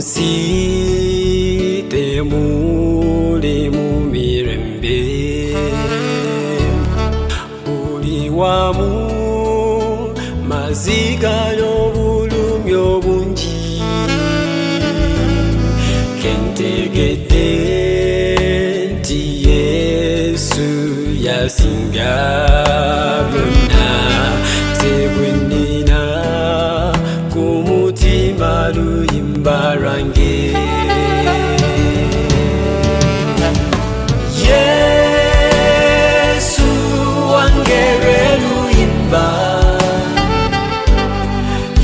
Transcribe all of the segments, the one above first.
si te mu le mu mi rembe uri wa mu maziga yo bulum yo bunji kente gete ti Yesu ya singa buna te winina kumuti malu imbarange Yesu wangerelu imba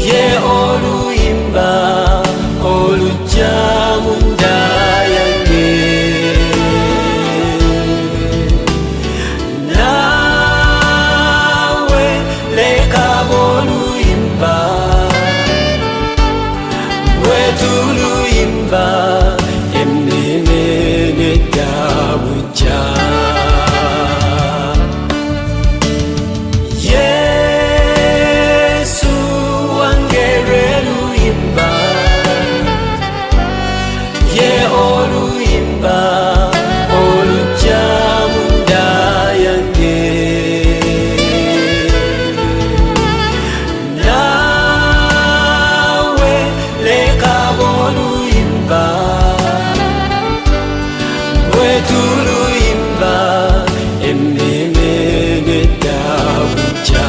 ye olu imba olu jamunda yange nawe leka bolu imba wetulu imba emnene dabuja Yesu wangerelu imba ye olu imba olu jamunda yange nawe leka bolu imba wetulu imba emnene dabuja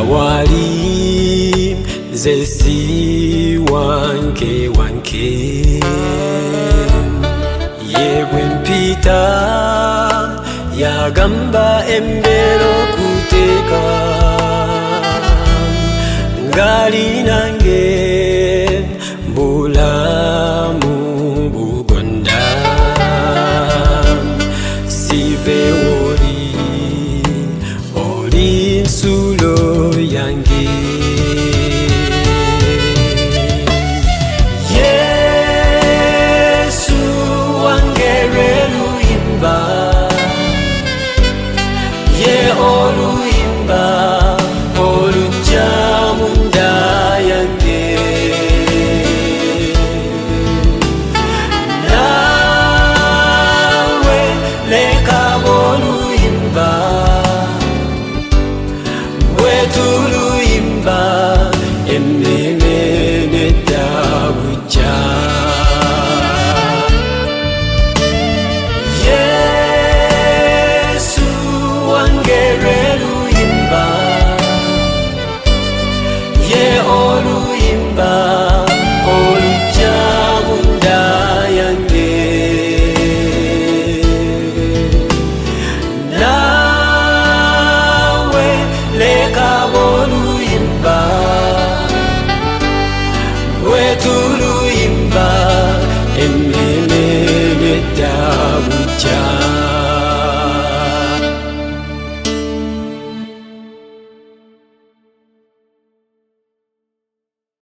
wali zesi wanke wanke yewe mpita ya gamba embero kuteka ngali nange bulamu bugonda sive wori ori sulo yangi Yesu wangerelu imba ye olu